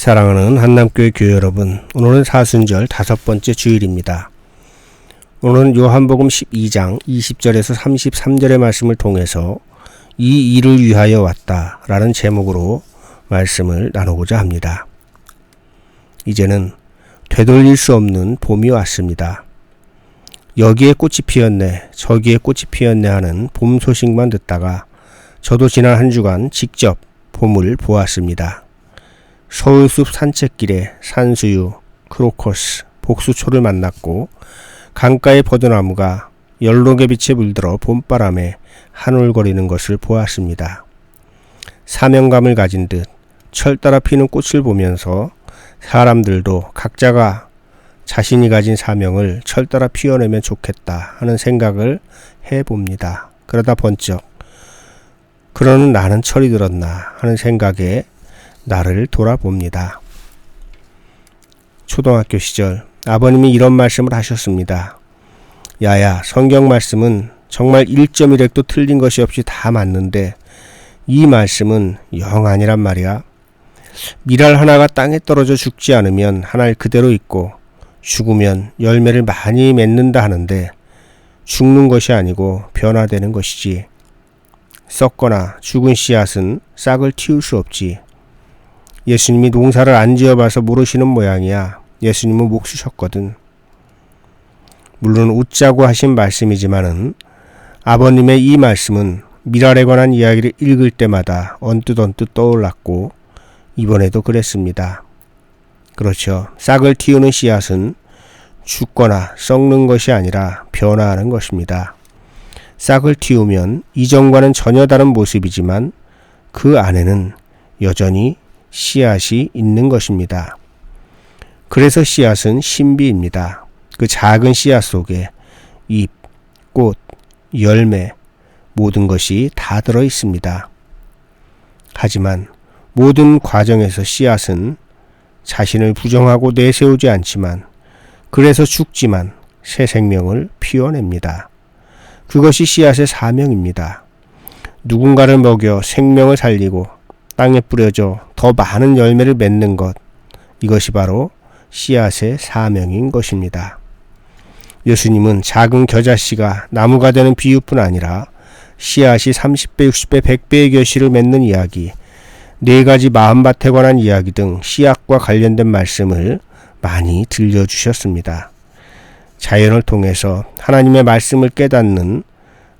사랑하는 한남교회 교회 여러분, 오늘은 사순절 5번째 주일입니다. 오늘은 요한복음 12장 20절에서 33절의 말씀을 통해서 이 일을 위하여 왔다 라는 제목으로 말씀을 나누고자 합니다. 이제는 되돌릴 수 없는 봄이 왔습니다. 여기에 꽃이 피었네, 저기에 꽃이 피었네 하는 봄 소식만 듣다가 저도 지난 한 주간 직접 봄을 보았습니다. 서울숲 산책길에 산수유, 크로커스, 복수초를 만났고 강가의 버드나무가 연록의 빛에 물들어 봄바람에 한올거리는 것을 보았습니다. 사명감을 가진 듯 철 따라 피는 꽃을 보면서 사람들도 각자가 자신이 가진 사명을 철 따라 피워내면 좋겠다 하는 생각을 해봅니다. 그러다 번쩍 그러는 나는 철이 들었나 하는 생각에 나를 돌아봅니다. 초등학교 시절 아버님이 이런 말씀을 하셨습니다. 야야, 성경 말씀은 정말 1.1획도 틀린 것이 없이 다 맞는데 이 말씀은 영 아니란 말이야. 밀알 하나가 땅에 떨어져 죽지 않으면 한 알 그대로 있고 죽으면 열매를 많이 맺는다 하는데 죽는 것이 아니고 변화되는 것이지. 썩거나 죽은 씨앗은 싹을 틔울 수 없지. 예수님이 농사를 안 지어봐서 모르시는 모양이야. 예수님은 목 쓰셨거든. 물론 웃자고 하신 말씀이지만은 아버님의 이 말씀은 밀알에 관한 이야기를 읽을 때마다 언뜻 떠올랐고 이번에도 그랬습니다. 그렇죠. 싹을 틔우는 씨앗은 죽거나 썩는 것이 아니라 변화하는 것입니다. 싹을 틔우면 이전과는 전혀 다른 모습이지만 그 안에는 여전히 씨앗이 있는 것입니다. 그래서 씨앗은 신비입니다. 그 작은 씨앗 속에 잎, 꽃, 열매, 모든 것이 다 들어 있습니다. 하지만 모든 과정에서 씨앗은 자신을 부정하고 내세우지 않지만 그래서 죽지만 새 생명을 피워냅니다. 그것이 씨앗의 사명입니다. 누군가를 먹여 생명을 살리고 땅에 뿌려져 더 많은 열매를 맺는 것, 이것이 바로 씨앗의 사명인 것입니다. 예수님은 작은 겨자씨가 나무가 되는 비유뿐 아니라 씨앗이 30배, 60배, 100배의 결실을 맺는 이야기, 4가지 마음밭에 관한 이야기 등 씨앗과 관련된 말씀을 많이 들려주셨습니다. 자연을 통해서 하나님의 말씀을 깨닫는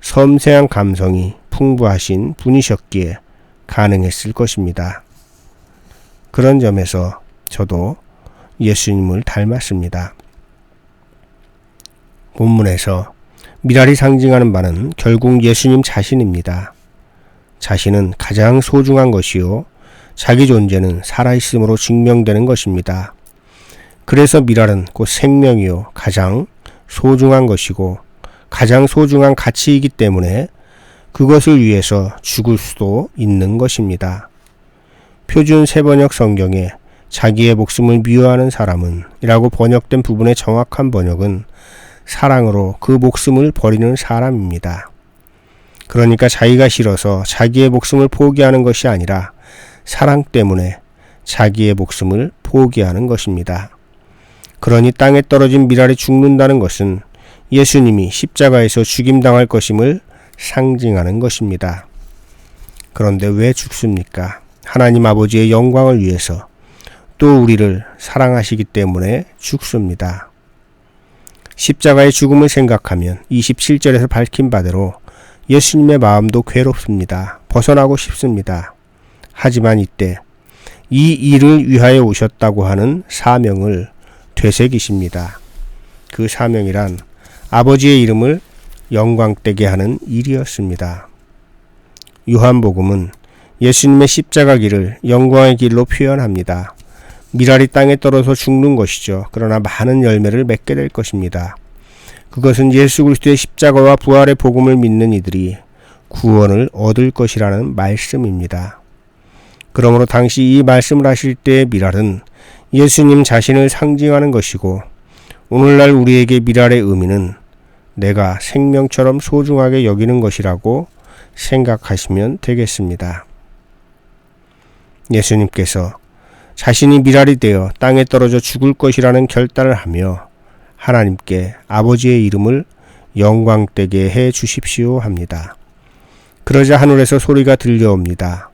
섬세한 감성이 풍부하신 분이셨기에 가능했을 것입니다. 그런 점에서 저도 예수님을 닮았습니다. 본문에서 밀알이 상징하는 바는 결국 예수님 자신입니다. 자신은 가장 소중한 것이요, 자기 존재는 살아있음으로 증명되는 것입니다. 그래서 밀알은 곧 생명이요, 가장 소중한 것이고 가장 소중한 가치이기 때문에 그것을 위해서 죽을 수도 있는 것입니다. 표준 세번역 성경에 자기의 목숨을 미워하는 사람은 이라고 번역된 부분의 정확한 번역은 사랑으로 그 목숨을 버리는 사람입니다. 그러니까 자기가 싫어서 자기의 목숨을 포기하는 것이 아니라 사랑 때문에 자기의 목숨을 포기하는 것입니다. 그러니 땅에 떨어진 밀알이 죽는다는 것은 예수님이 십자가에서 죽임당할 것임을 상징하는 것입니다. 그런데 왜 죽습니까? 하나님 아버지의 영광을 위해서, 또 우리를 사랑하시기 때문에 죽습니다. 십자가의 죽음을 생각하면 27절에서 밝힌 바대로 예수님의 마음도 괴롭습니다. 벗어나고 싶습니다. 하지만 이때 이 일을 위하여 오셨다고 하는 사명을 되새기십니다. 그 사명이란 아버지의 이름을 영광되게 하는 일이었습니다. 요한복음은 예수님의 십자가 길을 영광의 길로 표현합니다. 밀알이 땅에 떨어져 죽는 것이죠. 그러나 많은 열매를 맺게 될 것입니다. 그것은 예수 그리스도의 십자가와 부활의 복음을 믿는 이들이 구원을 얻을 것이라는 말씀입니다. 그러므로 당시 이 말씀을 하실 때의 밀알은 예수님 자신을 상징하는 것이고, 오늘날 우리에게 밀알의 의미는 내가 생명처럼 소중하게 여기는 것이라고 생각하시면 되겠습니다. 예수님께서 자신이 미랄이 되어 땅에 떨어져 죽을 것이라는 결단을 하며 하나님께 아버지의 이름을 영광되게 해 주십시오 합니다. 그러자 하늘에서 소리가 들려옵니다.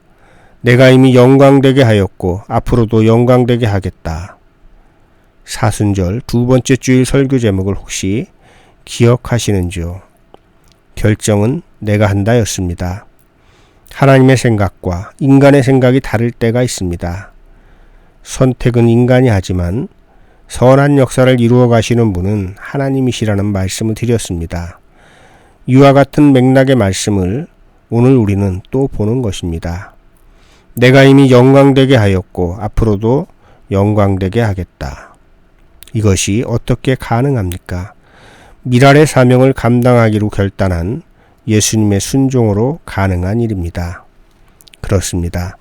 내가 이미 영광되게 하였고 앞으로도 영광되게 하겠다. 사순절 두 번째 주일 설교 제목을 혹시 기억하시는지요? 결정은 내가 한다였습니다. 하나님의 생각과 인간의 생각이 다를 때가 있습니다. 선택은 인간이 하지만 선한 역사를 이루어 가시는 분은 하나님이시라는 말씀을 드렸습니다. 이와 같은 맥락의 말씀을 오늘 우리는 또 보는 것입니다. 내가 이미 영광되게 하였고 앞으로도 영광되게 하겠다. 이것이 어떻게 가능합니까? 미랄의 사명을 감당하기로 결단한 예수님의 순종으로 가능한 일입니다. 그렇습니다.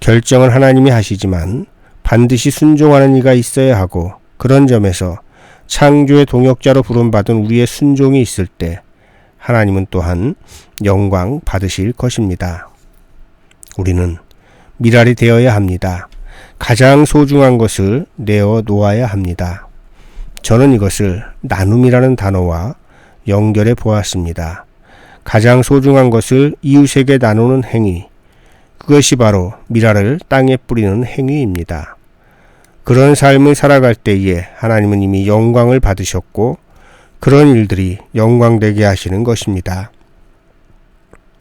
결정은 하나님이 하시지만 반드시 순종하는 이가 있어야 하고 그런 점에서 창조의 동역자로 부름받은 우리의 순종이 있을 때 하나님은 또한 영광 받으실 것입니다. 우리는 미랄이 되어야 합니다. 가장 소중한 것을 내어 놓아야 합니다. 저는 이것을 나눔이라는 단어와 연결해 보았습니다. 가장 소중한 것을 이웃에게 나누는 행위, 그것이 바로 미랄을 땅에 뿌리는 행위입니다. 그런 삶을 살아갈 때에 하나님은 이미 영광을 받으셨고 그런 일들이 영광되게 하시는 것입니다.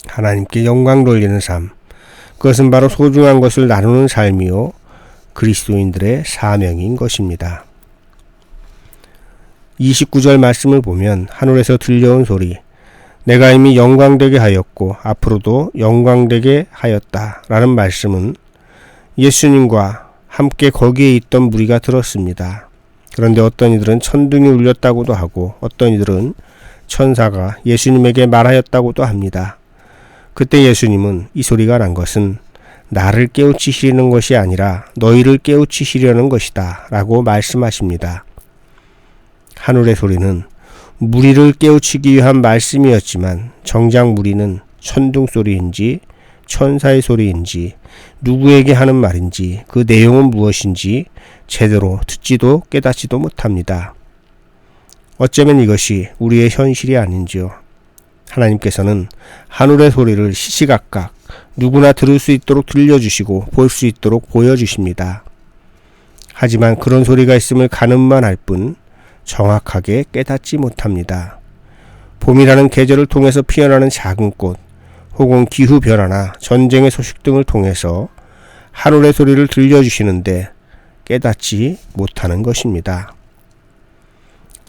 하나님께 영광 돌리는 삶, 그것은 바로 소중한 것을 나누는 삶이요 그리스도인들의 사명인 것입니다. 29절 말씀을 보면 하늘에서 들려온 소리, 내가 이미 영광되게 하였고 앞으로도 영광되게 하였다 라는 말씀은 예수님과 함께 거기에 있던 무리가 들었습니다. 그런데 어떤 이들은 천둥이 울렸다고도 하고 어떤 이들은 천사가 예수님에게 말하였다고도 합니다. 그때 예수님은 이 소리가 난 것은 나를 깨우치시려는 것이 아니라 너희를 깨우치시려는 것이다 라고 말씀하십니다. 하늘의 소리는 무리를 깨우치기 위한 말씀이었지만 정작 무리는 천둥 소리인지 천사의 소리인지 누구에게 하는 말인지 그 내용은 무엇인지 제대로 듣지도 깨닫지도 못합니다. 어쩌면 이것이 우리의 현실이 아닌지요. 하나님께서는 하늘의 소리를 시시각각 누구나 들을 수 있도록 들려주시고 볼 수 있도록 보여주십니다. 하지만 그런 소리가 있음을 가늠만 할 뿐 정확하게 깨닫지 못합니다. 봄이라는 계절을 통해서 피어나는 작은 꽃, 혹은 기후변화나 전쟁의 소식 등을 통해서 하늘의 소리를 들려주시는데 깨닫지 못하는 것입니다.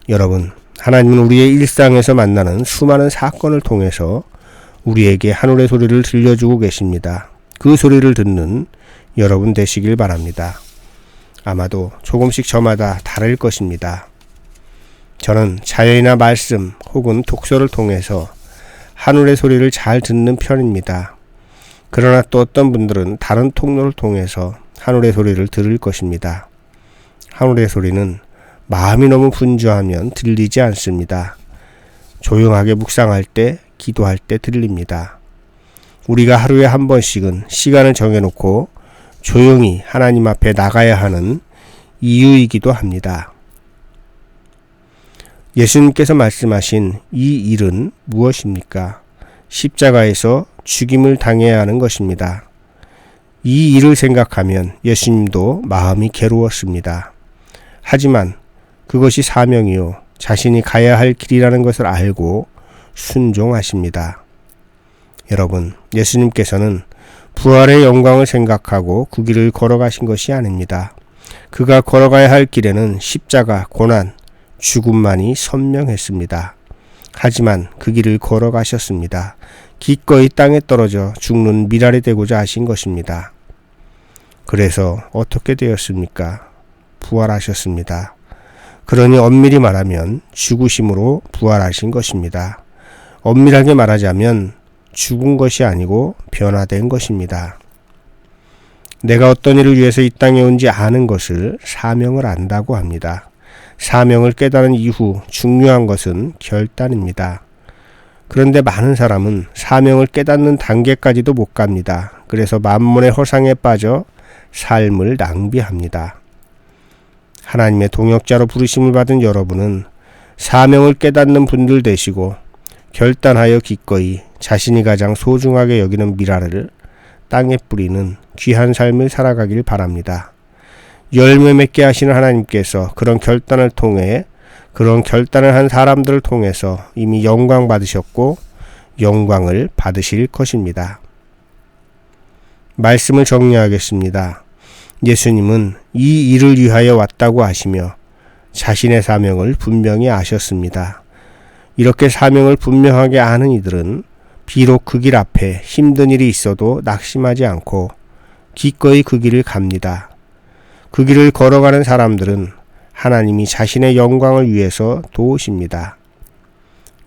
여러분, 하나님은 우리의 일상에서 만나는 수많은 사건을 통해서 우리에게 하늘의 소리를 들려주고 계십니다. 그 소리를 듣는 여러분 되시길 바랍니다. 아마도 조금씩 저마다 다를 것입니다. 저는 자연이나 말씀 혹은 독서를 통해서 하늘의 소리를 잘 듣는 편입니다. 그러나 또 어떤 분들은 다른 통로를 통해서 하늘의 소리를 들을 것입니다. 하늘의 소리는 마음이 너무 분주하면 들리지 않습니다. 조용하게 묵상할 때, 기도할 때 들립니다. 우리가 하루에 한 번씩은 시간을 정해놓고 조용히 하나님 앞에 나가야 하는 이유이기도 합니다. 예수님께서 말씀하신 이 일은 무엇입니까? 십자가에서 죽임을 당해야 하는 것입니다. 이 일을 생각하면 예수님도 마음이 괴로웠습니다. 하지만 그것이 사명이요 자신이 가야 할 길이라는 것을 알고 순종하십니다. 여러분, 예수님께서는 부활의 영광을 생각하고 그 길을 걸어가신 것이 아닙니다. 그가 걸어가야 할 길에는 십자가, 고난, 죽음만이 선명했습니다. 하지만 그 길을 걸어가셨습니다. 기꺼이 땅에 떨어져 죽는 미랄이 되고자 하신 것입니다. 그래서 어떻게 되었습니까? 부활하셨습니다. 그러니 엄밀히 말하면 죽으심으로 부활하신 것입니다. 엄밀하게 말하자면 죽은 것이 아니고 변화된 것입니다. 내가 어떤 일을 위해서 이 땅에 온지 아는 것을 사명을 안다고 합니다. 사명을 깨달은 이후 중요한 것은 결단입니다. 그런데 많은 사람은 사명을 깨닫는 단계까지도 못 갑니다. 그래서 만몬의 허상에 빠져 삶을 낭비합니다. 하나님의 동역자로 부르심을 받은 여러분은 사명을 깨닫는 분들 되시고 결단하여 기꺼이 자신이 가장 소중하게 여기는 미라를 땅에 뿌리는 귀한 삶을 살아가길 바랍니다. 열매 맺게 하시는 하나님께서 그런 결단을 한 사람들을 통해서 이미 영광 받으셨고 영광을 받으실 것입니다. 말씀을 정리하겠습니다. 예수님은 이 일을 위하여 왔다고 하시며 자신의 사명을 분명히 아셨습니다. 이렇게 사명을 분명하게 아는 이들은 비록 그 길 앞에 힘든 일이 있어도 낙심하지 않고 기꺼이 그 길을 갑니다. 그 길을 걸어가는 사람들은 하나님이 자신의 영광을 위해서 도우십니다.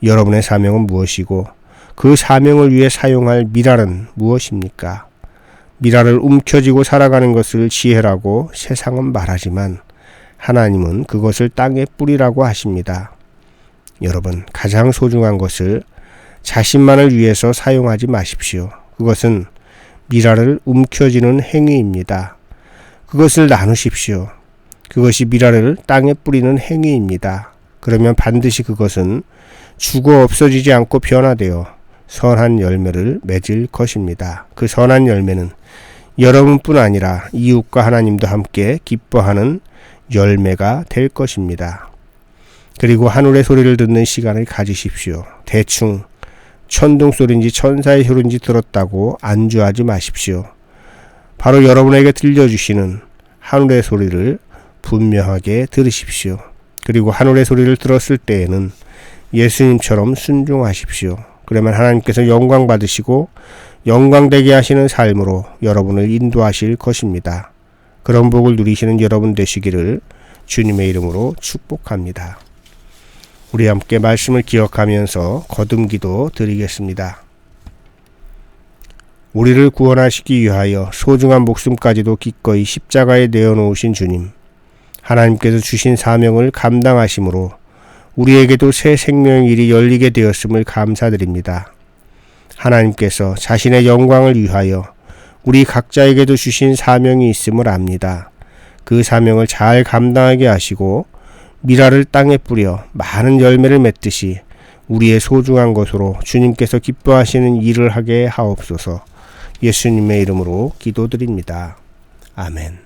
여러분의 사명은 무엇이고 그 사명을 위해 사용할 미랄은 무엇입니까? 미랄을 움켜쥐고 살아가는 것을 지혜라고 세상은 말하지만 하나님은 그것을 땅에 뿌리라고 하십니다. 여러분, 가장 소중한 것을 자신만을 위해서 사용하지 마십시오. 그것은 미랄을 움켜쥐는 행위입니다. 그것을 나누십시오. 그것이 미랄을 땅에 뿌리는 행위입니다. 그러면 반드시 그것은 죽어 없어지지 않고 변화되어 선한 열매를 맺을 것입니다. 그 선한 열매는 여러분뿐 아니라 이웃과 하나님도 함께 기뻐하는 열매가 될 것입니다. 그리고 하늘의 소리를 듣는 시간을 가지십시오. 대충 천둥 소리인지 천사의 소리인지 들었다고 안주하지 마십시오. 바로 여러분에게 들려주시는 하늘의 소리를 분명하게 들으십시오. 그리고 하늘의 소리를 들었을 때에는 예수님처럼 순종하십시오. 그러면 하나님께서 영광 받으시고 영광되게 하시는 삶으로 여러분을 인도하실 것입니다. 그런 복을 누리시는 여러분 되시기를 주님의 이름으로 축복합니다. 우리 함께 말씀을 기억하면서 거듭기도 드리겠습니다. 우리를 구원하시기 위하여 소중한 목숨까지도 기꺼이 십자가에 내어놓으신 주님, 하나님께서 주신 사명을 감당하심으로 우리에게도 새 생명의 일이 열리게 되었음을 감사드립니다. 하나님께서 자신의 영광을 위하여 우리 각자에게도 주신 사명이 있음을 압니다. 그 사명을 잘 감당하게 하시고 미랄을 땅에 뿌려 많은 열매를 맺듯이 우리의 소중한 것으로 주님께서 기뻐하시는 일을 하게 하옵소서. 예수님의 이름으로 기도드립니다. 아멘.